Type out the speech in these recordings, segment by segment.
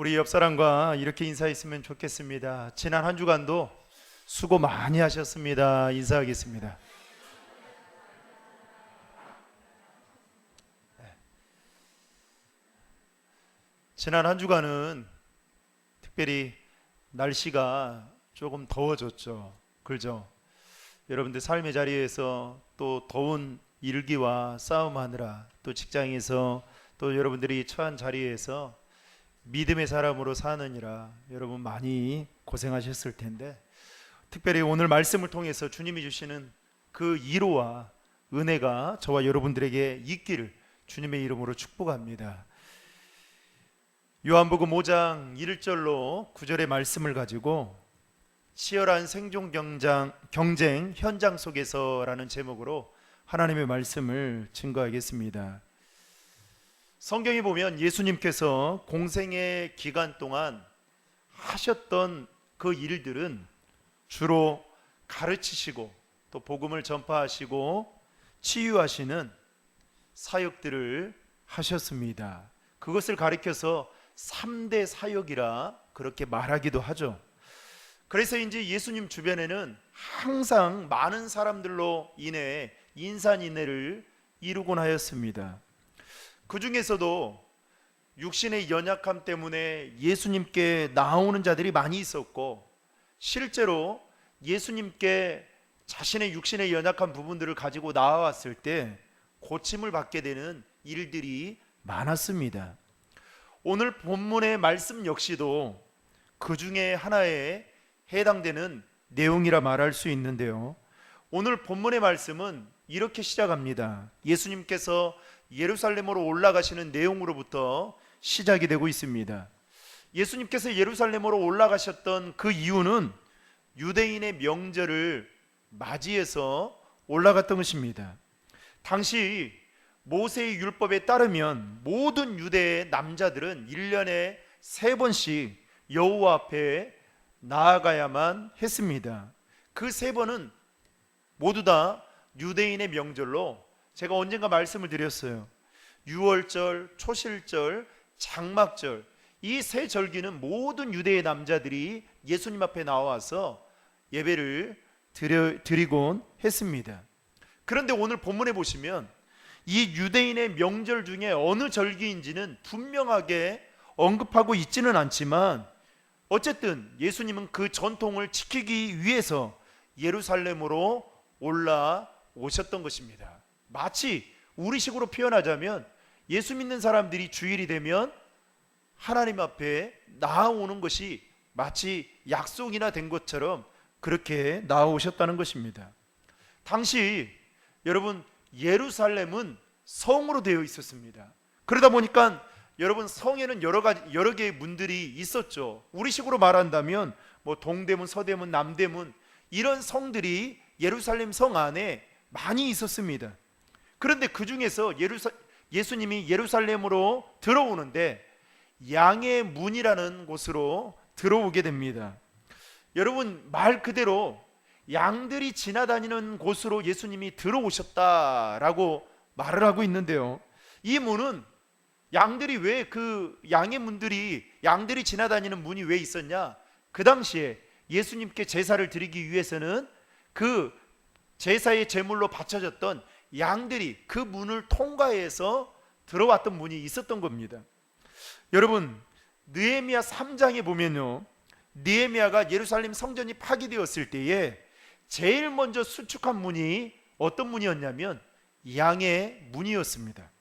우리 옆 사람과 이렇게 인사했으면 좋겠습니다. 지난 한 주간도 수고 많이 하셨습니다. 인사하겠습니다. 지난 한 주간은 특별히 날씨가 조금 더워졌죠. 그죠? 여러분들 삶의 자리에서 또 더운 일기와 싸움하느라, 또 직장에서 또 여러분들이 처한 자리에서 믿음의 사람으로 사느니라 여러분 많이 고생하셨을 텐데, 특별히 오늘 말씀을 통해서 주님이 주시는 그 위로와 은혜가 저와 여러분들에게 있기를 주님의 이름으로 축복합니다. 요한복음 5장 1절로 9절의 말씀을 가지고 치열한 생존 경쟁 현장 속에서라는 제목으로 하나님의 말씀을 증거하겠습니다. 성경에 보면 예수님께서 공생의 기간 동안 하셨던 그 일들은 주로 가르치시고 또 복음을 전파하시고 치유하시는 사역들을 하셨습니다. 그것을 가리켜서 3대 사역이라 그렇게 말하기도 하죠. 그래서 이제 예수님 주변에는 항상 많은 사람들로 인해 인산인해를 이루곤 하였습니다. 그 중에서도 육신의 연약함 때문에 예수님께 나오는 자들이 많이 있었고, 실제로 예수님께 자신의 육신의 연약한 부분들을 가지고 나와왔을 때 고침을 받게 되는 일들이 많았습니다. 오늘 본문의 말씀 역시도 그 중에 하나에 해당되는 내용이라 말할 수 있는데요, 오늘 본문의 말씀은 이렇게 시작합니다. 예수님께서 예루살렘으로 올라가시는 내용으로부터 시작이 되고 있습니다. 예수님께서 예루살렘으로 올라가셨던 그 이유는 유대인의 명절을 맞이해서 올라갔던 것입니다. 당시 모세의 율법에 따르면 모든 유대의 남자들은 1년에 3번씩 여호와 앞에 나아가야만 했습니다. 그 3번은 모두 다 유대인의 명절로, 제가 언젠가 말씀을 드렸어요. 유월절, 초실절, 장막절, 이 3절기는 모든 유대의 남자들이 예수님 앞에 나와서 예배를 드리곤 했습니다. 그런데 오늘 본문에 보시면 이 유대인의 명절 중에 어느 절기인지는 분명하게 언급하고 있지는 않지만, 어쨌든 예수님은 그 전통을 지키기 위해서 예루살렘으로 올라오셨던 것입니다. 마치 우리식으로 표현하자면 예수 믿는 사람들이 주일이 되면 하나님 앞에 나아오는 것이 마치 약속이나 된 것처럼 그렇게 나아오셨다는 것입니다. 당시 여러분 예루살렘은 성으로 되어 있었습니다. 그러다 보니까 여러분 성에는 여러 개의 문들이 있었죠. 우리식으로 말한다면 뭐 동대문, 서대문, 남대문, 이런 성들이 예루살렘 성 안에 많이 있었습니다. 그런데 그 중에서 예수님이 예루살렘으로 들어오는데 양의 문이라는 곳으로 들어오게 됩니다. 여러분 말 그대로 양들이 지나다니는 곳으로 예수님이 들어오셨다라고 말을 하고 있는데요, 이 문은 양들이 왜 그 양들이 지나다니는 문이 왜 있었냐? 그 당시에 예수님께 제사를 드리기 위해서는 그 제사의 제물로 바쳐졌던 양들이 그 문을 통과해서 들어왔던 문이 있었던 겁니다. 여러분 느헤미야 3장에 보면요, 느헤미야가 예루살렘 성전이 파괴되었을 때에 제일 먼저 수축한 문이 어떤 문이었냐면 양의 문이었습니다.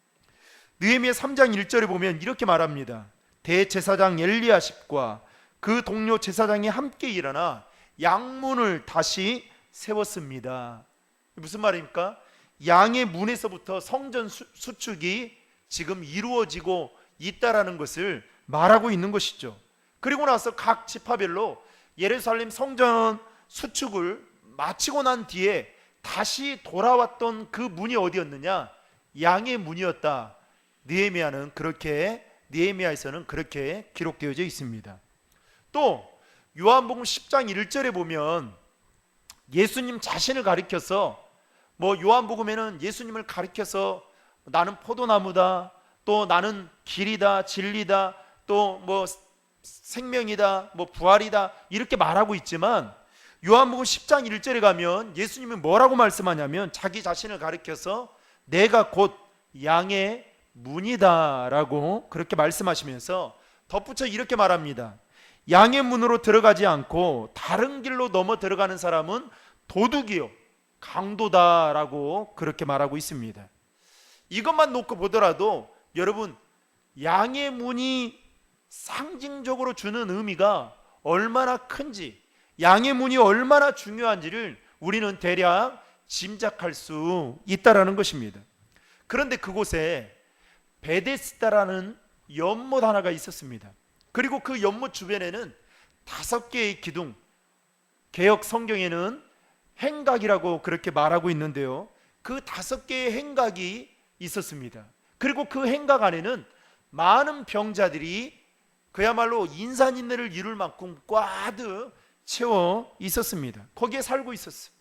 느헤미야 3장 1절에 보면 이렇게 말합니다. 대제사장 엘리야십과 그 동료 제사장이 함께 일어나 양문을 다시 세웠습니다. 무슨 말입니까? 양의 문에서부터 성전 수축이 지금 이루어지고 있다라는 것을 말하고 있는 것이죠. 그리고 나서 각 지파별로 예루살렘 성전 수축을 마치고 난 뒤에 다시 돌아왔던 그 문이 어디였느냐? 양의 문이었다. 느헤미야에서는 그렇게 기록되어져 있습니다. 또 요한복음 10장 1절에 보면 예수님 자신을 가리켜서, 요한복음에는 예수님을 가리켜서 나는 포도나무다, 또 나는 길이다, 진리다, 또 생명이다, 뭐 부활이다 이렇게 말하고 있지만 요한복음 10장 1절에 가면 예수님은 뭐라고 말씀하냐면 자기 자신을 가리켜서 내가 곧 양의 문이다 라고 그렇게 말씀하시면서 덧붙여 이렇게 말합니다. 양의 문으로 들어가지 않고 다른 길로 넘어 들어가는 사람은 도둑이요 강도다 라고 그렇게 말하고 있습니다. 이것만 놓고 보더라도 여러분, 양의 문이 상징적으로 주는 의미가 얼마나 큰지, 양의 문이 얼마나 중요한지를 우리는 대략 짐작할 수 있다라는 것입니다. 그런데 그곳에 베데스다라는 연못 하나가 있었습니다. 그리고 그 연못 주변에는 5개의 기둥, 개역 성경에는 행각이라고 그렇게 말하고 있는데요, 그 5개의 행각이 있었습니다. 그리고 그 행각 안에는 많은 병자들이 그야말로 인산인해를 이룰 만큼 꽉 채워 있었습니다. 거기에 살고 있었어요.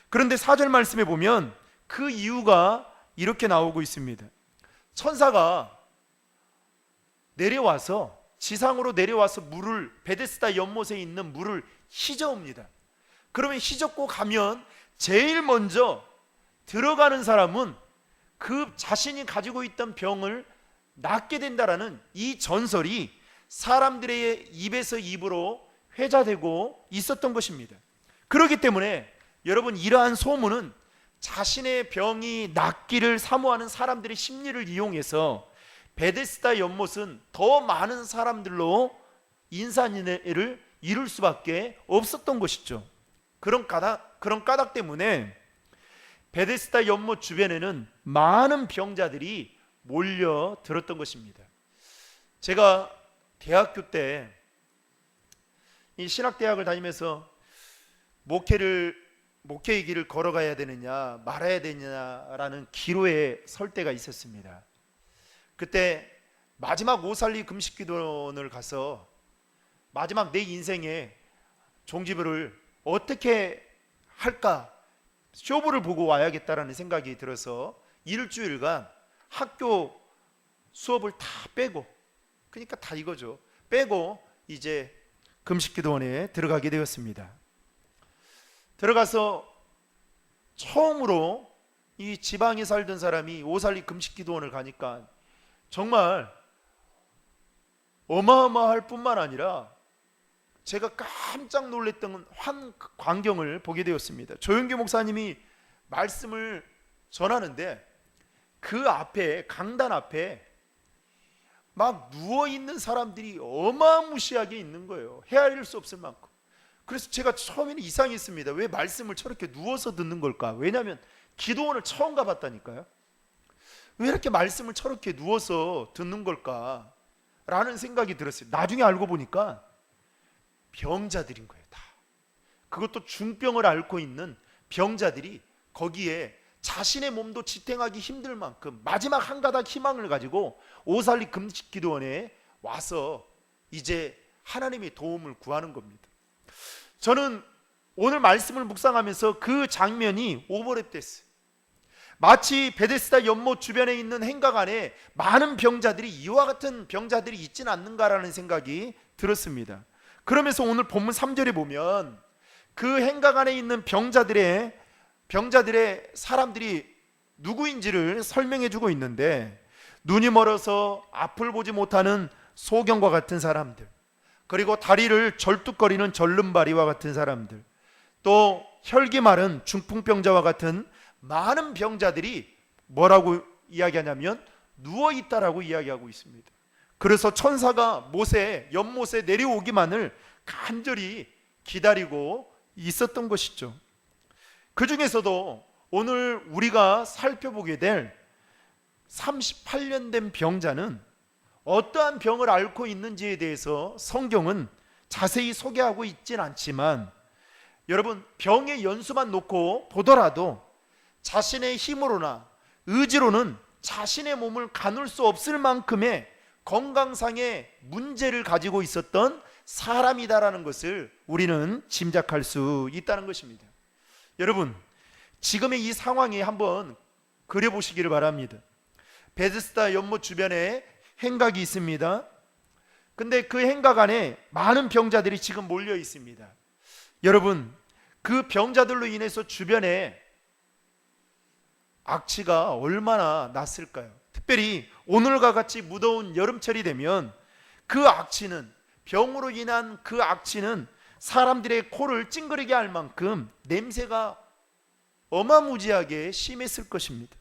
그런데 4절 말씀에 보면 그 이유가 이렇게 나오고 있습니다. 천사가 내려와서 지상으로 내려와서 물을, 베데스다 연못에 있는 물을 휘저읍니다. 그러면 휘젓고 가면 제일 먼저 들어가는 사람은 그 자신이 가지고 있던 병을 낫게 된다라는 이 전설이 사람들의 입에서 입으로 회자되고 있었던 것입니다. 그렇기 때문에 여러분, 이러한 소문은 자신의 병이 낫기를 사모하는 사람들의 심리를 이용해서 베데스다 연못은 더 많은 사람들로 인산인해를 이룰 수밖에 없었던 것이죠. 그런 까닭 때문에 베데스다 연못 주변에는 많은 병자들이 몰려들었던 것입니다. 제가 대학교 때 이 신학대학을 다니면서 목회의 길을 걸어가야 되느냐 말아야 되느냐라는 기로에 설 때가 있었습니다. 그때 마지막 오살리 금식기도원을 가서 마지막 내 인생의 종지부를 어떻게 할까 쇼부를 보고 와야겠다라는 생각이 들어서 일주일간 학교 수업을 다 빼고, 그러니까 다 이거죠, 빼고 이제 금식기도원에 들어가게 되었습니다. 들어가서 처음으로 이 지방에 살던 사람이 오살리 금식기도원을 가니까 정말 어마어마할 뿐만 아니라 제가 깜짝 놀랐던 한 광경을 보게 되었습니다. 조영규 목사님이 말씀을 전하는데 그 앞에, 강단 앞에 막 누워있는 사람들이 어마무시하게 있는 거예요. 헤아릴 수 없을 만큼. 그래서 제가 처음에는 이상했습니다. 왜 말씀을 저렇게 누워서 듣는 걸까? 왜냐하면 기도원을 처음 가봤다니까요. 왜 이렇게 말씀을 저렇게 누워서 듣는 걸까? 라는 생각이 들었어요. 나중에 알고 보니까 병자들인 거예요. 다. 그것도 중병을 앓고 있는 병자들이 거기에 자신의 몸도 지탱하기 힘들 만큼 마지막 한 가닥 희망을 가지고 오살리 금식기도원에 와서 이제 하나님의 도움을 구하는 겁니다. 저는 오늘 말씀을 묵상하면서 그 장면이 오버랩됐어요. 마치 베데스다 연못 주변에 있는 행각 안에 많은 병자들이 이와 같은 병자들이 있지는 않는가라는 생각이 들었습니다. 그러면서 오늘 본문 3절에 보면 그 행각 안에 있는 병자들의 사람들이 누구인지를 설명해 주고 있는데, 눈이 멀어서 앞을 보지 못하는 소경과 같은 사람들, 그리고 다리를 절뚝거리는 절름발이와 같은 사람들, 또 혈기 마른 중풍병자와 같은 많은 병자들이 뭐라고 이야기하냐면 누워있다라고 이야기하고 있습니다. 그래서 천사가 연못에 내려오기만을 간절히 기다리고 있었던 것이죠. 그 중에서도 오늘 우리가 살펴보게 될 38년 된 병자는 어떠한 병을 앓고 있는지에 대해서 성경은 자세히 소개하고 있진 않지만, 여러분, 병의 연수만 놓고 보더라도 자신의 힘으로나 의지로는 자신의 몸을 가눌 수 없을 만큼의 건강상의 문제를 가지고 있었던 사람이다라는 것을 우리는 짐작할 수 있다는 것입니다. 여러분, 지금의 이 상황에 한번 그려보시기를 바랍니다. 베데스다 연못 주변에 행각이 있습니다. 근데 그 행각 안에 많은 병자들이 지금 몰려 있습니다. 여러분, 그 병자들로 인해서 주변에 악취가 얼마나 났을까요? 특별히 오늘과 같이 무더운 여름철이 되면 그 악취는, 병으로 인한 그 악취는 사람들의 코를 찡그리게 할 만큼 냄새가 어마무지하게 심했을 것입니다.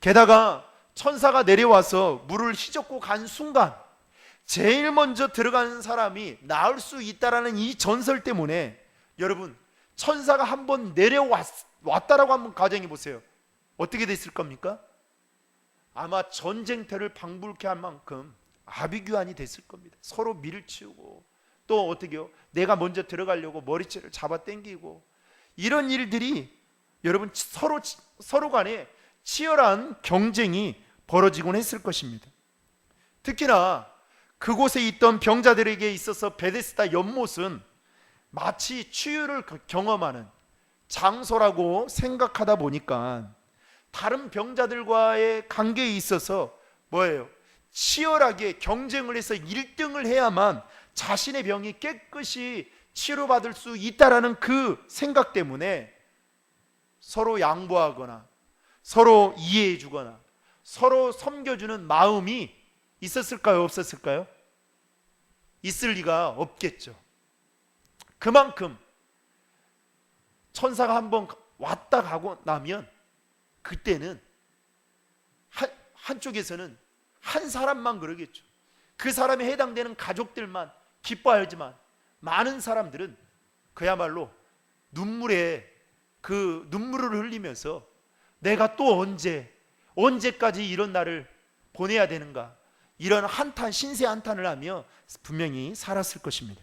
게다가 천사가 내려와서 물을 휘젓고 간 순간 제일 먼저 들어가는 사람이 나을 수 있다라는 이 전설 때문에, 여러분, 천사가 한번 내려왔다라고 한번 가정해 보세요. 어떻게 됐을 겁니까? 아마 전쟁터를 방불케 할 만큼 아비규환이 됐을 겁니다. 서로 밀치우고, 또 어떻게요? 내가 먼저 들어가려고 머리채를 잡아 당기고, 이런 일들이 여러분 서로 간에 치열한 경쟁이 벌어지곤 했을 것입니다. 특히나 그곳에 있던 병자들에게 있어서 베데스다 연못은 마치 치유를 경험하는 장소라고 생각하다 보니까 다른 병자들과의 관계에 있어서 뭐예요? 치열하게 경쟁을 해서 1등을 해야만 자신의 병이 깨끗이 치료받을 수 있다라는 그 생각 때문에 서로 양보하거나 서로 이해해 주거나 서로 섬겨주는 마음이 있었을까요? 없었을까요? 있을 리가 없겠죠. 그만큼 천사가 한번 왔다 가고 나면 그때는 한쪽에서는 한 사람만 그러겠죠. 그 사람에 해당되는 가족들만 기뻐하지만 많은 사람들은 그야말로 그 눈물을 흘리면서 내가 또 언제까지 이런 날을 보내야 되는가, 이런 신세 한탄을 하며 분명히 살았을 것입니다.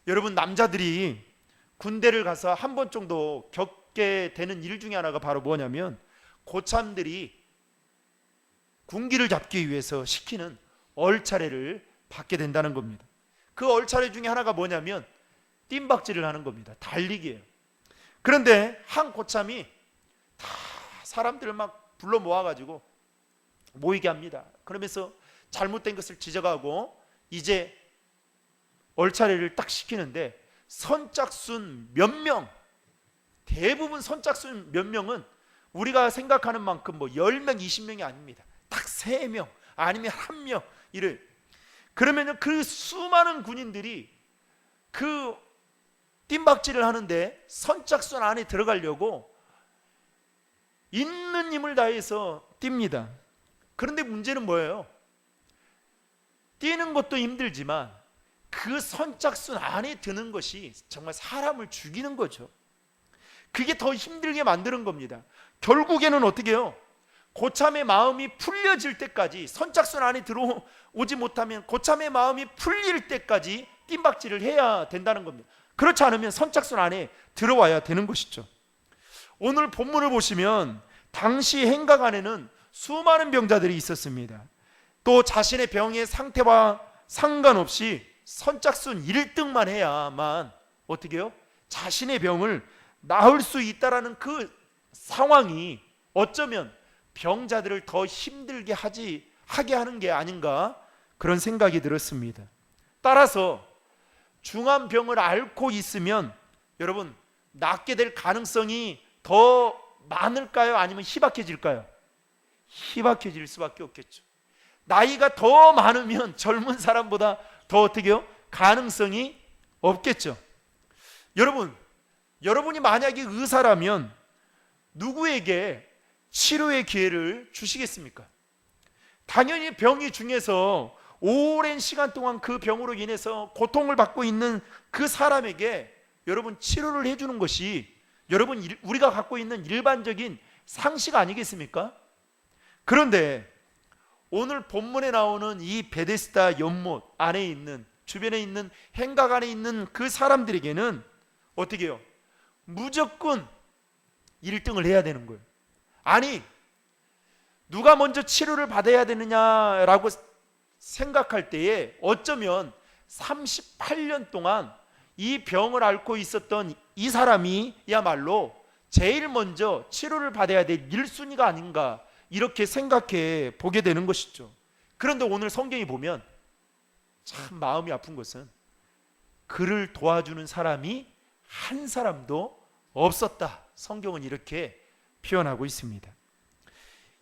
여러분, 남자들이 군대를 가서 한 번 정도 겪게 되는 일 중에 하나가 바로 뭐냐면 고참들이 군기를 잡기 위해서 시키는 얼차례를 받게 된다는 겁니다. 그 얼차례 중에 하나가 뭐냐면 뜀박질을 하는 겁니다. 달리기예요. 그런데 한 고참이 다 사람들을 막 불러 모아가지고 모이게 합니다. 그러면서 잘못된 것을 지적하고 이제 얼차례를 딱 시키는데 선착순 몇 명, 대부분 선착순 몇 명은 우리가 생각하는 만큼 뭐 10명, 20명이 아닙니다. 딱 3명 아니면 1명 이를. 그러면 그 수많은 군인들이 그 뜀박질을 하는데 선착순 안에 들어가려고 있는 힘을 다해서 뜁니다. 그런데 문제는 뭐예요? 뛰는 것도 힘들지만 그 선착순 안에 드는 것이 정말 사람을 죽이는 거죠. 그게 더 힘들게 만드는 겁니다. 결국에는 어떻게 해요? 고참의 마음이 풀려질 때까지, 선착순 안에 들어오지 못하면 고참의 마음이 풀릴 때까지 뜀박질을 해야 된다는 겁니다. 그렇지 않으면 선착순 안에 들어와야 되는 것이죠. 오늘 본문을 보시면 당시 행각 안에는 수많은 병자들이 있었습니다. 또 자신의 병의 상태와 상관없이 선착순 1등만 해야만 어떻게 해요? 자신의 병을 나을 수 있다라는 그 상황이 어쩌면 병자들을 더 힘들게 하게 하는 게 아닌가, 그런 생각이 들었습니다. 따라서 중한 병을 앓고 있으면 여러분 낫게 될 가능성이 더 많을까요? 아니면 희박해질까요? 희박해질 수밖에 없겠죠. 나이가 더 많으면 젊은 사람보다 더 어떻게 해요? 가능성이 없겠죠. 여러분이 만약에 의사라면 누구에게 치료의 기회를 주시겠습니까? 당연히 병이 중에서 오랜 시간 동안 그 병으로 인해서 고통을 받고 있는 그 사람에게 여러분 치료를 해주는 것이 여러분 우리가 갖고 있는 일반적인 상식 아니겠습니까? 그런데 오늘 본문에 나오는 이 베데스다 연못 안에 있는, 주변에 있는 행각 안에 있는 그 사람들에게는 어떻게 해요? 무조건 1등을 해야 되는 거예요. 아니, 누가 먼저 치료를 받아야 되느냐라고 생각할 때에 어쩌면 38년 동안 이 병을 앓고 있었던 이 사람이야말로 제일 먼저 치료를 받아야 될 1순위가 아닌가, 이렇게 생각해 보게 되는 것이죠. 그런데 오늘 성경이 보면 참 마음이 아픈 것은 그를 도와주는 사람이 한 사람도 없었다. 성경은 이렇게 표현하고 있습니다.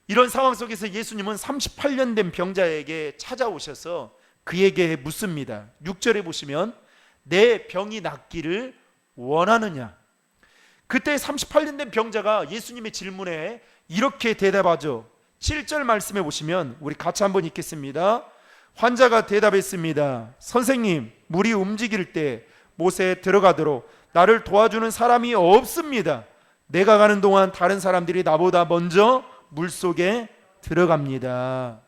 이런 상황 속에서 예수님은 38년 된 병자에게 찾아오셔서 그에게 묻습니다. 6절에 보시면 내 병이 낫기를 원하느냐. 그때 38년 된 병자가 예수님의 질문에 이렇게 대답하죠. 7절 말씀에 보시면 우리 같이 한번 읽겠습니다. 환자가 대답했습니다. 선생님, 물이 움직일 때 못에 들어가도록 나를 도와주는 사람이 없습니다. 내가 가는 동안 다른 사람들이 나보다 먼저 물속에 들어갑니다.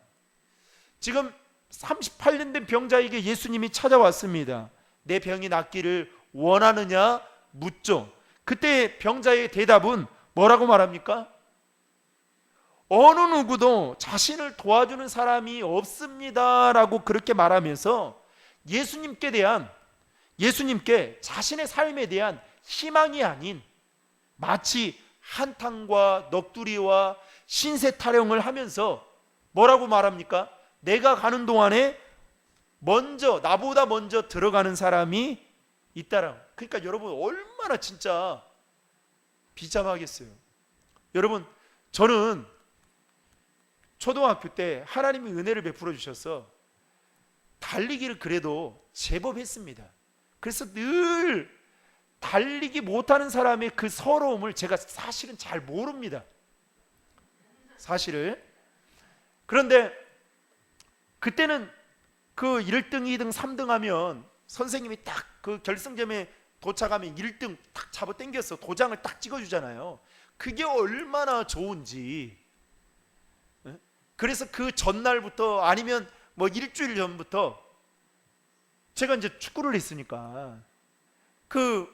지금 38년 된 병자에게 예수님이 찾아왔습니다. 내 병이 낫기를 원하느냐 묻죠. 그때 병자의 대답은 뭐라고 말합니까? 어느 누구도 자신을 도와주는 사람이 없습니다 라고 그렇게 말하면서 예수님께 자신의 삶에 대한 희망이 아닌 마치 한탕과 넋두리와 신세 타령을 하면서 뭐라고 말합니까? 내가 가는 동안에 나보다 먼저 들어가는 사람이 있다라고. 그러니까 여러분 얼마나 진짜 비참하겠어요. 여러분, 저는 초등학교 때 하나님이 은혜를 베풀어 주셔서 달리기를 그래도 제법 했습니다. 그래서 늘 달리기 못하는 사람의 그 서러움을 제가 사실은 잘 모릅니다. 사실을. 그런데 그때는 그 1등, 2등, 3등 하면 선생님이 딱 그 결승점에 도착하면 1등 딱 잡아 당겨서 도장을 딱 찍어주잖아요. 그게 얼마나 좋은지. 그래서 그 전날부터 아니면 뭐 일주일 전부터 제가 이제 축구를 했으니까 그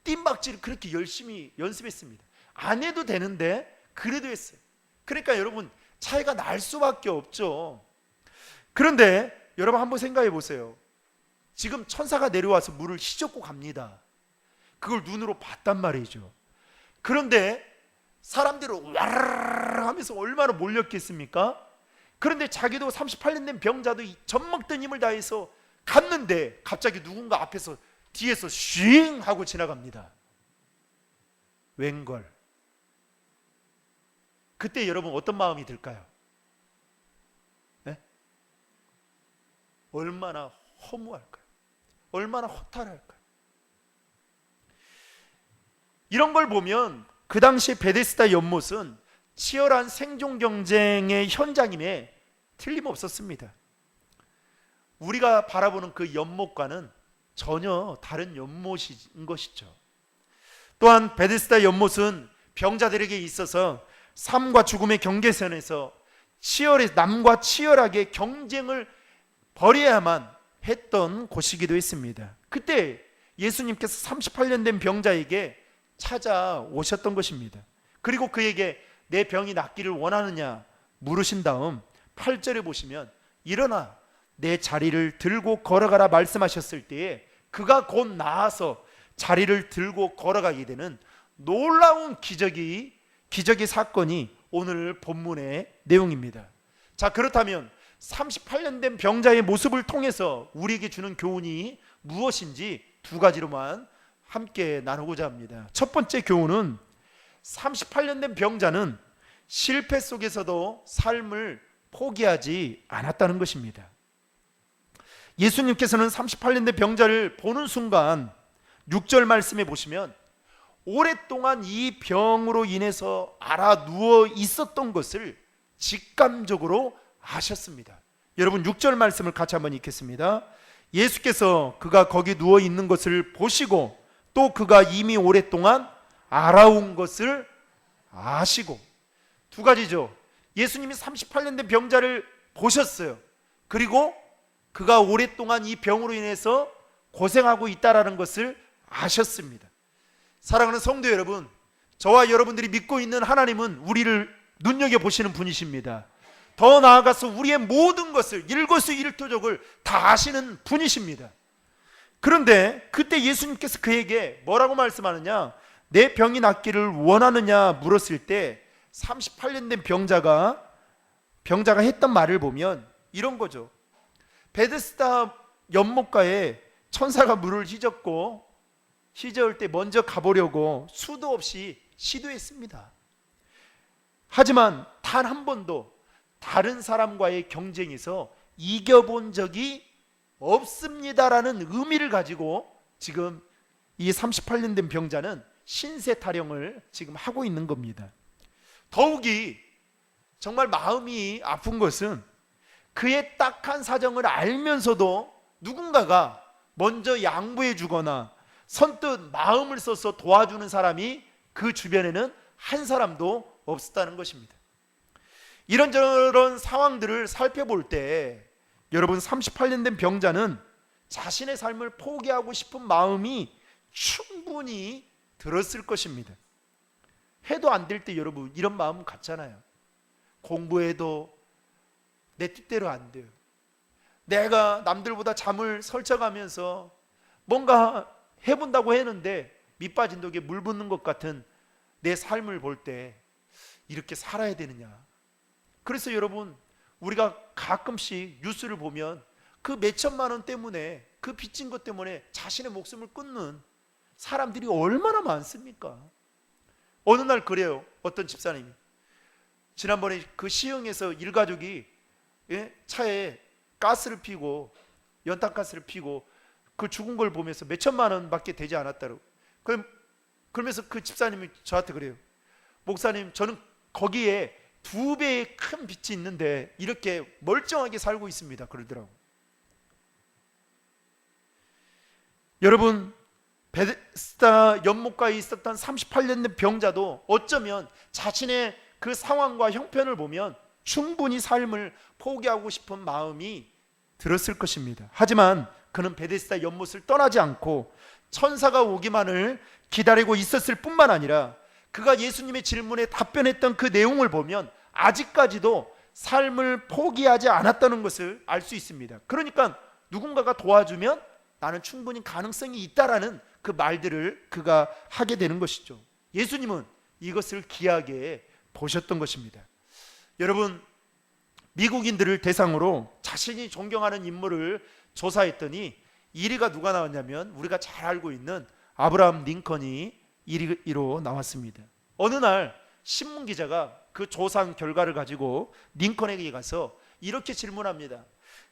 뜀박질을 그렇게 열심히 연습했습니다. 안 해도 되는데 그래도 했어요. 그러니까 여러분 차이가 날 수밖에 없죠. 그런데 여러분 한번 생각해 보세요. 지금 천사가 내려와서 물을 휘젓고 갑니다. 그걸 눈으로 봤단 말이죠. 그런데 사람들이 와르르 하면서 얼마나 몰렸겠습니까? 그런데 자기도 38년 된 병자도 젖먹던 힘을 다해서 갔는데 갑자기 누군가 앞에서 뒤에서 쉥 하고 지나갑니다. 웬걸. 그때 여러분 어떤 마음이 들까요? 네? 얼마나 허무할까요? 얼마나 허탈할까요? 이런 걸 보면 그 당시 베데스다 연못은 치열한 생존 경쟁의 현장임에 틀림없었습니다. 우리가 바라보는 그 연못과는 전혀 다른 연못인 것이죠. 또한 베데스다 연못은 병자들에게 있어서 삶과 죽음의 경계선에서 남과 치열하게 경쟁을 벌여야만 했던 곳이기도 했습니다. 그때 예수님께서 38년 된 병자에게 찾아오셨던 것입니다. 그리고 그에게 내 병이 낫기를 원하느냐 물으신 다음 8절에 보시면 일어나 내 자리를 들고 걸어가라 말씀하셨을 때에 그가 곧 나아서 자리를 들고 걸어가게 되는 놀라운 기적의 사건이 오늘 본문의 내용입니다. 자, 그렇다면 38년 된 병자의 모습을 통해서 우리에게 주는 교훈이 무엇인지 두 가지로만 함께 나누고자 합니다. 첫 번째 교훈은 38년 된 병자는 실패 속에서도 삶을 포기하지 않았다는 것입니다. 예수님께서는 38년 된 병자를 보는 순간 6절 말씀에 보시면 오랫동안 이 병으로 인해서 알아 누워 있었던 것을 직감적으로 아셨습니다. 여러분 6절 말씀을 같이 한번 읽겠습니다. 예수께서 그가 거기 누워 있는 것을 보시고 또 그가 이미 오랫동안 알아온 것을 아시고. 두 가지죠. 예수님이 38년 된 병자를 보셨어요. 그리고 그가 오랫동안 이 병으로 인해서 고생하고 있다라는 것을 아셨습니다. 사랑하는 성도 여러분, 저와 여러분들이 믿고 있는 하나님은 우리를 눈여겨보시는 분이십니다. 더 나아가서 우리의 모든 것을 일거수일투족을 다 아시는 분이십니다. 그런데 그때 예수님께서 그에게 뭐라고 말씀하느냐, 내 병이 낫기를 원하느냐 물었을 때 38년 된 병자가 했던 말을 보면 이런 거죠. 베데스다 연못가에 천사가 물을 휘저을 때 먼저 가보려고 수도 없이 시도했습니다. 하지만 단 한 번도 다른 사람과의 경쟁에서 이겨본 적이 없습니다라는 의미를 가지고 지금 이 38년 된 병자는 신세 타령을 지금 하고 있는 겁니다. 더욱이 정말 마음이 아픈 것은 그의 딱한 사정을 알면서도 누군가가 먼저 양보해 주거나 선뜻 마음을 써서 도와주는 사람이 그 주변에는 한 사람도 없었다는 것입니다. 이런저런 상황들을 살펴볼 때 여러분 38년 된 병자는 자신의 삶을 포기하고 싶은 마음이 충분히 들었을 것입니다. 해도 안 될 때 여러분 이런 마음 같잖아요. 공부해도 내 뜻대로 안 돼요. 내가 남들보다 잠을 설쳐가면서 뭔가 해본다고 했는데 밑 빠진 독에 물 붓는 것 같은 내 삶을 볼 때 이렇게 살아야 되느냐. 그래서 여러분 우리가 가끔씩 뉴스를 보면 그 몇천만 원 때문에 그 빚진 것 때문에 자신의 목숨을 끊는 사람들이 얼마나 많습니까? 어느 날 그래요. 어떤 집사님이 지난번에 그 시흥에서 일가족이 차에 가스를 피고 연탄가스를 피고 그 죽은 걸 보면서 몇천만 원밖에 되지 않았다고. 그러면서 그 집사님이 저한테 그래요. 목사님, 저는 거기에 2배의 큰 빚이 있는데 이렇게 멀쩡하게 살고 있습니다. 그러더라고. 여러분, 베데스다 연못가에 있었던 38년 된 병자도 어쩌면 자신의 그 상황과 형편을 보면 충분히 삶을 포기하고 싶은 마음이 들었을 것입니다. 하지만 그는 베데스다 연못을 떠나지 않고 천사가 오기만을 기다리고 있었을 뿐만 아니라 그가 예수님의 질문에 답변했던 그 내용을 보면 아직까지도 삶을 포기하지 않았다는 것을 알 수 있습니다. 그러니까 누군가가 도와주면 나는 충분히 가능성이 있다라는 그 말들을 그가 하게 되는 것이죠. 예수님은 이것을 귀하게 보셨던 것입니다. 여러분, 미국인들을 대상으로 자신이 존경하는 인물을 조사했더니 1위가 누가 나왔냐면 우리가 잘 알고 있는 아브라함 링컨이 1위로 나왔습니다. 어느 날 신문 기자가 그 조사 결과를 가지고 링컨에게 가서 이렇게 질문합니다.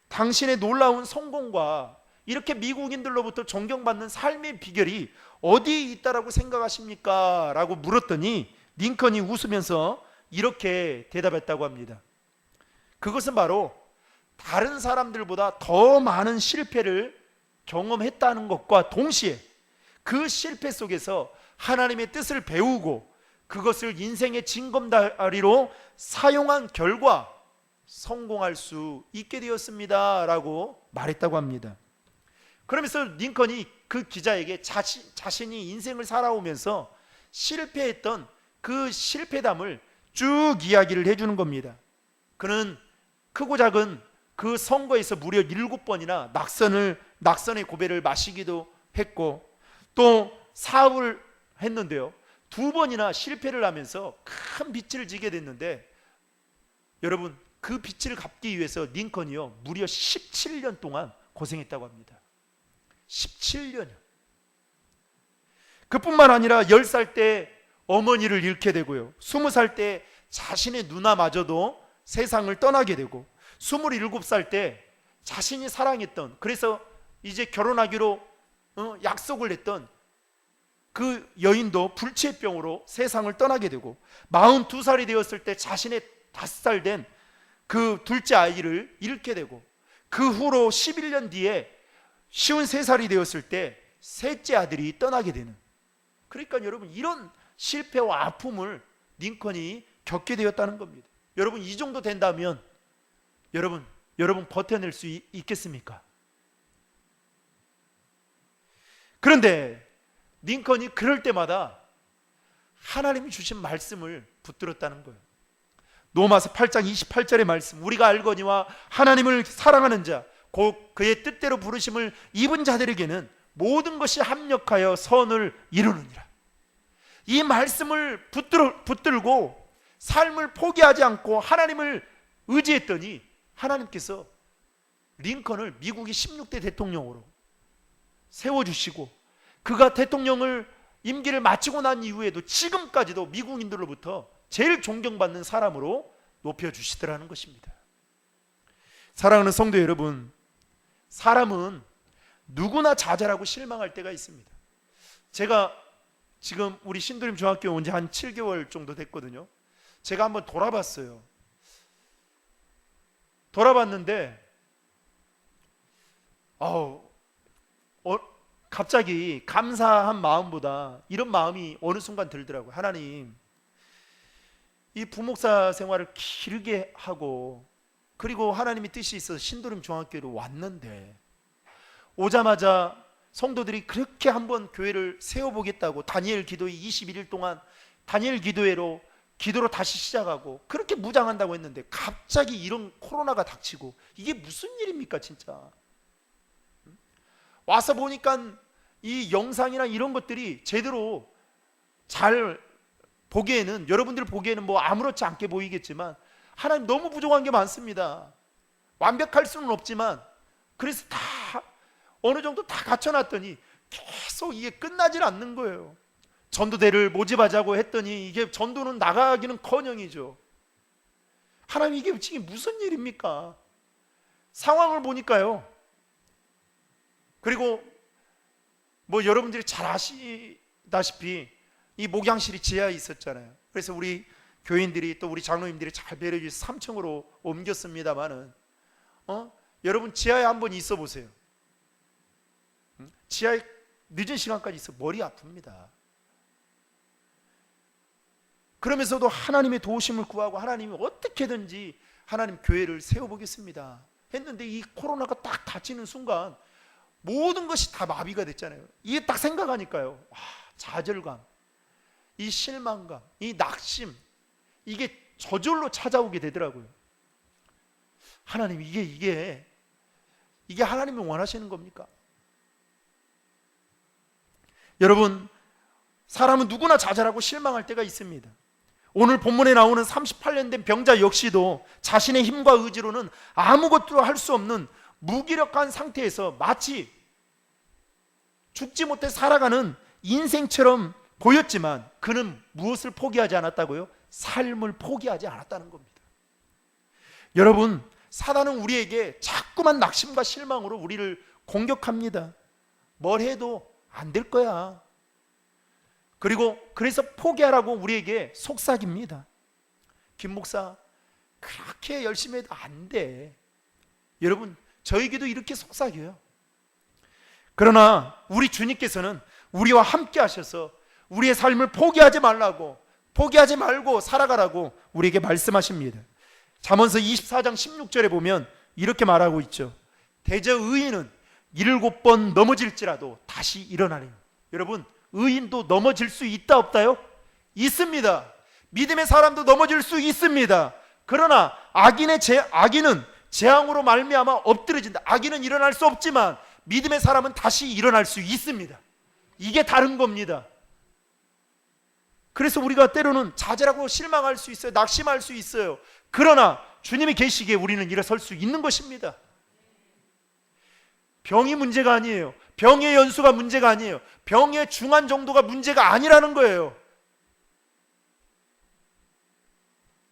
당신의 놀라운 성공과 이렇게 미국인들로부터 존경받는 삶의 비결이 어디에 있다라고 생각하십니까? 라고 물었더니 링컨이 웃으면서 이렇게 대답했다고 합니다. 그것은 바로 다른 사람들보다 더 많은 실패를 경험했다는 것과 동시에 그 실패 속에서 하나님의 뜻을 배우고 그것을 인생의 징검다리로 사용한 결과 성공할 수 있게 되었습니다 라고 말했다고 합니다. 그러면서 링컨이 그 기자에게 자신이 인생을 살아오면서 실패했던 그 실패담을 쭉 이야기를 해주는 겁니다. 그는 크고 작은 그 선거에서 무려 7번이나 낙선의 고배를 마시기도 했고 또 사업을 했는데요, 2번이나 실패를 하면서 큰 빚을 지게 됐는데 여러분, 그 빚을 갚기 위해서 링컨이요 무려 17년 동안 고생했다고 합니다. 17년이요. 그뿐만 아니라 10살 때 어머니를 잃게 되고요, 20살 때 자신의 누나마저도 세상을 떠나게 되고 27살 때 자신이 사랑했던, 그래서 이제 결혼하기로 약속을 했던 그 여인도 불치병으로 세상을 떠나게 되고 42살이 되었을 때 자신의 5살 된 그 둘째 아이를 잃게 되고 그 후로 11년 뒤에 53살이 되었을 때 셋째 아들이 떠나게 되는, 그러니까 여러분 이런 실패와 아픔을 링컨이 겪게 되었다는 겁니다. 여러분 이 정도 된다면 여러분 버텨낼 수 있겠습니까? 그런데 링컨이 그럴 때마다 하나님이 주신 말씀을 붙들었다는 거예요. 로마서 8장 28절의 말씀, 우리가 알거니와 하나님을 사랑하는 자 곧 그의 뜻대로 부르심을 입은 자들에게는 모든 것이 합력하여 선을 이루느니라. 이 말씀을 붙들고 삶을 포기하지 않고 하나님을 의지했더니 하나님께서 링컨을 미국이 16대 대통령으로 세워주시고, 그가 대통령을 임기를 마치고 난 이후에도 지금까지도 미국인들로부터 제일 존경받는 사람으로 높여주시더라는 것입니다. 사랑하는 성도 여러분, 사람은 누구나 좌절하고 실망할 때가 있습니다. 제가 지금 우리 신도림 중학교에 온 지 한 7개월 정도 됐거든요. 제가 한번 돌아봤어요. 돌아봤는데 갑자기 감사한 마음보다 이런 마음이 어느 순간 들더라고요. 하나님, 이 부목사 생활을 길게 하고, 그리고 하나님의 뜻이 있어서 신도림 중학교로 왔는데, 오자마자 성도들이 그렇게 한번 교회를 세워보겠다고 다니엘 기도회 21일 동안 다니엘 기도회로 기도로 다시 시작하고 그렇게 무장한다고 했는데, 갑자기 이런 코로나가 닥치고, 이게 무슨 일입니까 진짜. 와서 보니까 이 영상이나 이런 것들이 제대로 잘 보기에는, 여러분들 보기에는 뭐 아무렇지 않게 보이겠지만, 하나님 너무 부족한 게 많습니다. 완벽할 수는 없지만, 그래서 다 어느 정도 다 갖춰놨더니 계속 이게 끝나질 않는 거예요. 전도대를 모집하자고 했더니 이게 전도는 나가기는커녕이죠. 하나님, 이게 지금 무슨 일입니까? 상황을 보니까요. 그리고 뭐 여러분들이 잘 아시다시피 이 목양실이 지하에 있었잖아요. 그래서 우리 교인들이, 또 우리 장로님들이 잘 배려해 주셔서 3층으로 옮겼습니다만은, 여러분 지하에 한번 있어 보세요. 지하에 늦은 시간까지 있어 머리 아픕니다. 그러면서도 하나님의 도우심을 구하고, 하나님이 어떻게든지 하나님 교회를 세워보겠습니다 했는데, 이 코로나가 딱 닥치는 순간 모든 것이 다 마비가 됐잖아요. 이게 딱 생각하니까요, 좌절감, 이 실망감, 이 낙심, 이게 저절로 찾아오게 되더라고요. 하나님, 이게 하나님이 원하시는 겁니까? 여러분, 사람은 누구나 좌절하고 실망할 때가 있습니다. 오늘 본문에 나오는 38년 된 병자 역시도 자신의 힘과 의지로는 아무것도 할 수 없는 무기력한 상태에서 마치 죽지 못해 살아가는 인생처럼 보였지만, 그는 무엇을 포기하지 않았다고요? 삶을 포기하지 않았다는 겁니다. 여러분, 사단은 우리에게 자꾸만 낙심과 실망으로 우리를 공격합니다. 뭘 해도 안 될 거야. 그래서 포기하라고 우리에게 속삭입니다. 김 목사, 그렇게 열심히 해도 안 돼. 여러분, 저에게도 이렇게 속삭여요. 그러나 우리 주님께서는 우리와 함께 하셔서 우리의 삶을 포기하지 말고 살아가라고 우리에게 말씀하십니다. 잠언서 24장 16절에 보면 이렇게 말하고 있죠. 대저 의인은 7번 넘어질지라도 다시 일어나리. 여러분, 의인도 넘어질 수 있다 없다요? 있습니다. 믿음의 사람도 넘어질 수 있습니다. 그러나 악인은 재앙으로 말미암아 엎드러진다. 악인은 일어날 수 없지만 믿음의 사람은 다시 일어날 수 있습니다. 이게 다른 겁니다. 그래서 우리가 때로는 좌절하고 실망할 수 있어요. 낙심할 수 있어요. 그러나 주님이 계시기에 우리는 일어설 수 있는 것입니다. 병이 문제가 아니에요. 병의 연수가 문제가 아니에요. 병의 중한 정도가 문제가 아니라는 거예요.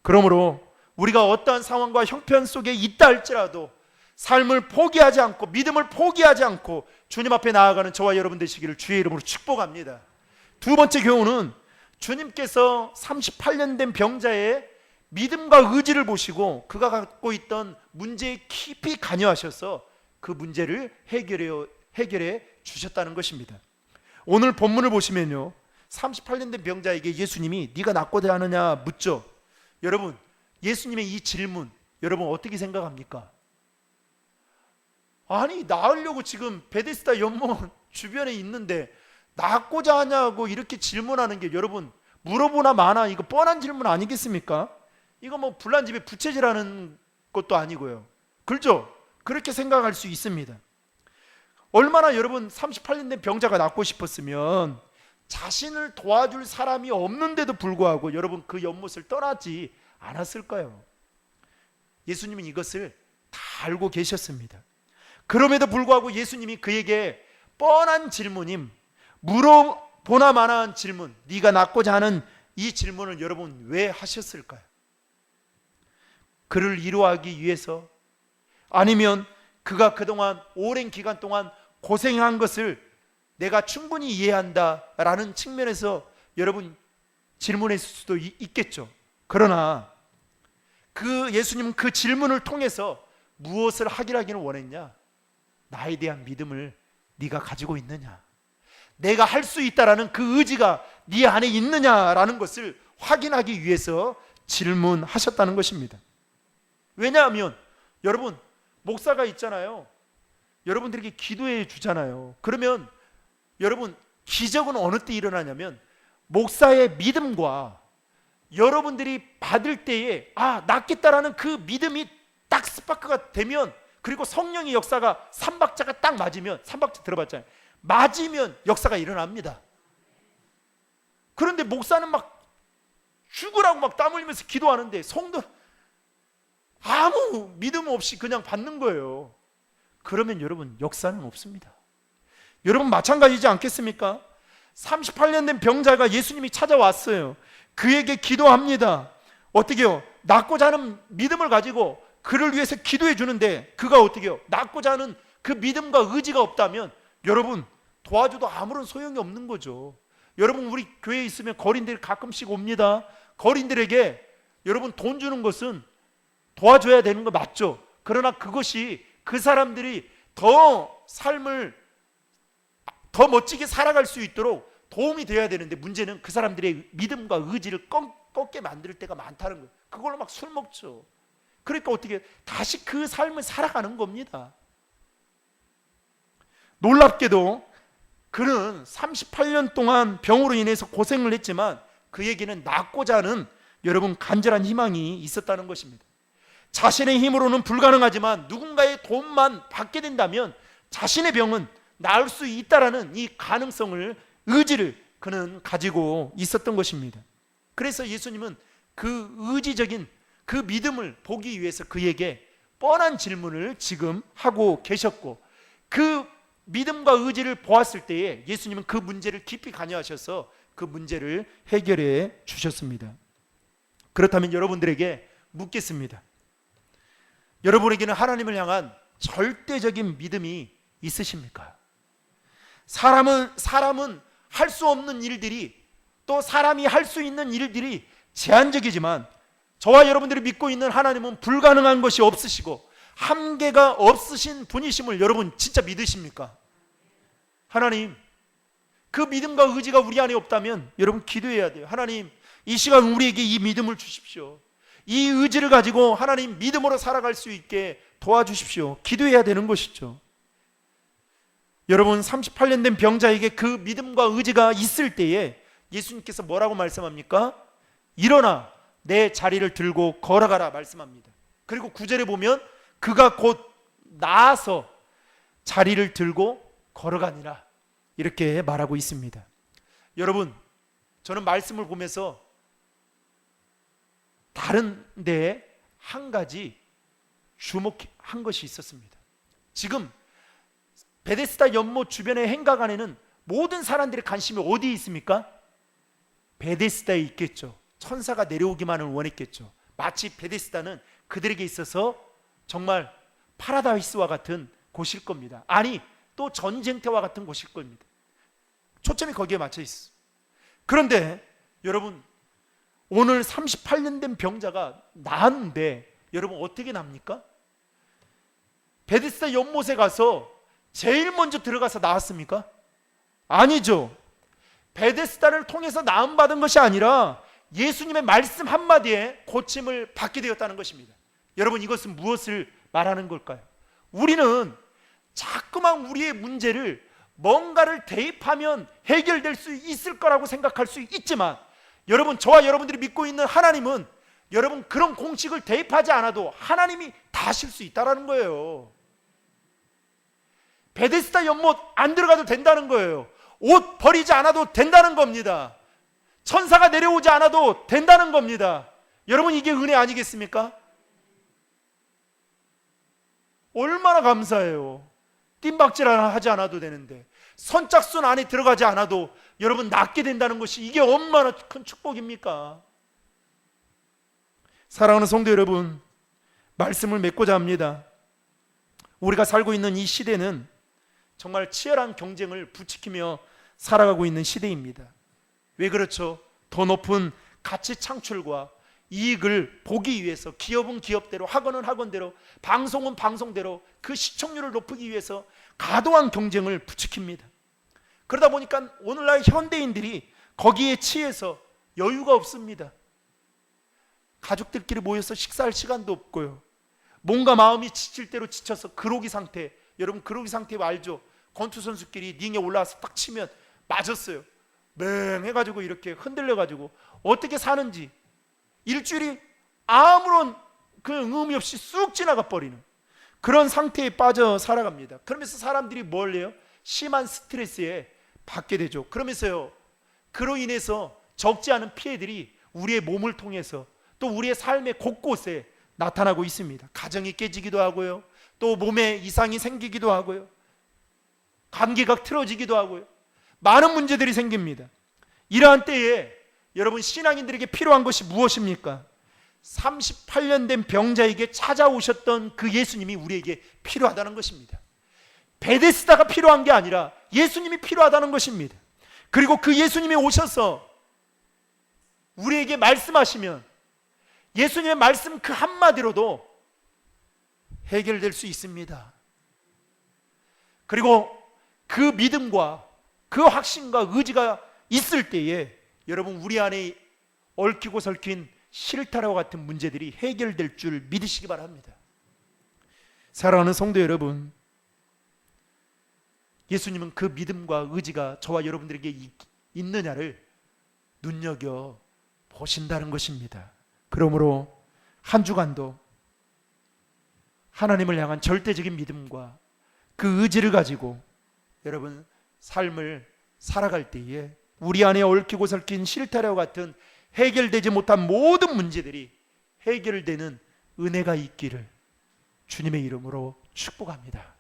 그러므로 우리가 어떠한 상황과 형편 속에 있다 할지라도 삶을 포기하지 않고, 믿음을 포기하지 않고 주님 앞에 나아가는 저와 여러분 되시기를 주의 이름으로 축복합니다. 두 번째 교훈은, 주님께서 38년 된 병자의 믿음과 의지를 보시고 그가 갖고 있던 문제에 깊이 관여하셔서 그 문제를 해결해 주셨다는 것입니다. 오늘 본문을 보시면요, 38년 된 병자에게 예수님이 네가 낫고자 하느냐 묻죠. 여러분, 예수님의 이 질문 여러분 어떻게 생각합니까? 아니, 나으려고 지금 베데스다 연못 주변에 있는데 낫고자 하냐고 이렇게 질문하는 게, 여러분, 물어보나 마나 이거 뻔한 질문 아니겠습니까? 이거 뭐 불난 집에 부채질하는 것도 아니고요. 그렇죠? 그렇게 생각할 수 있습니다. 얼마나 여러분 38년 된 병자가 낫고 싶었으면 자신을 도와줄 사람이 없는데도 불구하고 여러분 그 연못을 떠나지 않았을까요? 예수님은 이것을 다 알고 계셨습니다. 그럼에도 불구하고 예수님이 그에게 뻔한 질문임, 물어보나 마나한 질문, 네가 낳고자 하는 이 질문을 여러분 왜 하셨을까요? 그를 이루하기 위해서? 아니면 그가 그동안 오랜 기간 동안 고생한 것을 내가 충분히 이해한다라는 측면에서 여러분 질문했을 수도 있겠죠. 그러나 그 예수님은 그 질문을 통해서 무엇을 하기를 원했냐? 나에 대한 믿음을 네가 가지고 있느냐? 내가 할 수 있다라는 그 의지가 네 안에 있느냐라는 것을 확인하기 위해서 질문하셨다는 것입니다. 왜냐하면 여러분 목사가 있잖아요. 여러분들에게 기도해 주잖아요. 그러면 여러분 기적은 어느 때 일어나냐면 목사의 믿음과 여러분들이 받을 때에 낫겠다라는 그 믿음이 딱 스파크가 되면, 그리고 성령의 역사가 삼박자가 딱 맞으면, 삼박자 들어봤잖아요. 맞으면 역사가 일어납니다. 그런데 목사는 막 죽으라고 막 땀 흘리면서 기도하는데 성도 아무 믿음 없이 그냥 받는 거예요. 그러면 여러분 역사는 없습니다. 여러분 마찬가지지 않겠습니까? 38년 된 병자가 예수님이 찾아왔어요. 그에게 기도합니다. 어떻게요? 낫고자 하는 믿음을 가지고 그를 위해서 기도해 주는데 그가 어떻게요? 낫고자 하는 그 믿음과 의지가 없다면 여러분 도와줘도 아무런 소용이 없는 거죠. 여러분 우리 교회에 있으면 거린들이 가끔씩 옵니다. 거린들에게 여러분 돈 주는 것은 도와줘야 되는 거 맞죠? 그러나 그것이 그 사람들이 더 삶을 더 멋지게 살아갈 수 있도록 도움이 되어야 되는데, 문제는 그 사람들의 믿음과 의지를 꺾게 만들 때가 많다는 거예요. 그걸로 막 술 먹죠. 그러니까 어떻게 다시 그 삶을 살아가는 겁니다. 놀랍게도 그는 38년 동안 병으로 인해서 고생을 했지만 그에게는 낫고자 하는 여러분 간절한 희망이 있었다는 것입니다. 자신의 힘으로는 불가능하지만 누군가의 도움만 받게 된다면 자신의 병은 나을 수 있다라는 이 가능성을, 의지를 그는 가지고 있었던 것입니다. 그래서 예수님은 그 의지적인 그 믿음을 보기 위해서 그에게 뻔한 질문을 지금 하고 계셨고, 그 믿음과 의지를 보았을 때에 예수님은 그 문제를 깊이 관여하셔서 그 문제를 해결해 주셨습니다. 그렇다면 여러분들에게 묻겠습니다. 여러분에게는 하나님을 향한 절대적인 믿음이 있으십니까? 사람은 할 수 없는 일들이, 또 사람이 할 수 있는 일들이 제한적이지만 저와 여러분들이 믿고 있는 하나님은 불가능한 것이 없으시고 한계가 없으신 분이심을 여러분 진짜 믿으십니까? 하나님, 그 믿음과 의지가 우리 안에 없다면 여러분 기도해야 돼요. 하나님, 이 시간 우리에게 이 믿음을 주십시오. 이 의지를 가지고 하나님 믿음으로 살아갈 수 있게 도와주십시오. 기도해야 되는 것이죠. 여러분 38년 된 병자에게 그 믿음과 의지가 있을 때에 예수님께서 뭐라고 말씀합니까? 일어나 내 자리를 들고 걸어가라 말씀합니다. 그리고 9절에 보면 그가 곧 나아서 자리를 들고 걸어가니라 이렇게 말하고 있습니다. 여러분, 저는 말씀을 보면서 다른 데에 한 가지 주목한 것이 있었습니다. 지금 베데스다 연못 주변의 행각안에는 모든 사람들의 관심이 어디에 있습니까? 베데스다에 있겠죠. 천사가 내려오기만을 원했겠죠. 마치 베데스다는 그들에게 있어서 정말 파라다이스와 같은 곳일 겁니다. 아니, 또 전쟁터와 같은 곳일 겁니다. 초점이 거기에 맞춰 있어. 그런데 여러분, 오늘 38년 된 병자가 나았는데 여러분 어떻게 납니까? 베데스다 연못에 가서 제일 먼저 들어가서 나았습니까? 아니죠. 베데스다를 통해서 나음받은 것이 아니라 예수님의 말씀 한마디에 고침을 받게 되었다는 것입니다. 여러분, 이것은 무엇을 말하는 걸까요? 우리는 자꾸만 우리의 문제를 뭔가를 대입하면 해결될 수 있을 거라고 생각할 수 있지만, 여러분, 저와 여러분들이 믿고 있는 하나님은 여러분 그런 공식을 대입하지 않아도 하나님이 다 하실 수 있다는 거예요. 베데스다 연못 안 들어가도 된다는 거예요. 옷 버리지 않아도 된다는 겁니다. 천사가 내려오지 않아도 된다는 겁니다. 여러분, 이게 은혜 아니겠습니까? 얼마나 감사해요. 뜀박질 하지 않아도 되는데, 선착순 안에 들어가지 않아도 여러분 낫게 된다는 것이 이게 얼마나 큰 축복입니까? 사랑하는 성도 여러분, 말씀을 맺고자 합니다. 우리가 살고 있는 이 시대는 정말 치열한 경쟁을 부추기며 살아가고 있는 시대입니다. 왜 그렇죠? 더 높은 가치 창출과 이익을 보기 위해서 기업은 기업대로, 학원은 학원대로, 방송은 방송대로 그 시청률을 높이기 위해서 과도한 경쟁을 부추깁니다. 그러다 보니까 오늘날 현대인들이 거기에 치여서 여유가 없습니다. 가족들끼리 모여서 식사할 시간도 없고요. 뭔가 마음이 지칠 대로 지쳐서 그로기 상태, 여러분 그로기 상태 알죠? 권투 선수끼리 링에 올라와서 딱 치면 맞았어요. 맹해가지고 이렇게 흔들려가지고 어떻게 사는지 일주일이 아무런 그 의미 없이 쑥 지나가 버리는 그런 상태에 빠져 살아갑니다. 그러면서 사람들이 뭘 해요? 심한 스트레스에 받게 되죠. 그러면서요, 그로 인해서 적지 않은 피해들이 우리의 몸을 통해서 또 우리의 삶의 곳곳에 나타나고 있습니다. 가정이 깨지기도 하고요, 또 몸에 이상이 생기기도 하고요, 관계가 틀어지기도 하고요, 많은 문제들이 생깁니다. 이러한 때에 여러분 신앙인들에게 필요한 것이 무엇입니까? 38년 된 병자에게 찾아오셨던 그 예수님이 우리에게 필요하다는 것입니다. 베데스다가 필요한 게 아니라 예수님이 필요하다는 것입니다. 그리고 그 예수님이 오셔서 우리에게 말씀하시면 예수님의 말씀 그 한마디로도 해결될 수 있습니다. 그리고 그 믿음과 그 확신과 의지가 있을 때에 여러분 우리 안에 얽히고 설킨 실타래와 같은 문제들이 해결될 줄 믿으시기 바랍니다. 사랑하는 성도 여러분, 예수님은 그 믿음과 의지가 저와 여러분들에게 있느냐를 눈여겨 보신다는 것입니다. 그러므로 한 주간도 하나님을 향한 절대적인 믿음과 그 의지를 가지고 여러분 삶을 살아갈 때에 우리 안에 얽히고 설킨 실타래와 같은 해결되지 못한 모든 문제들이 해결되는 은혜가 있기를 주님의 이름으로 축복합니다.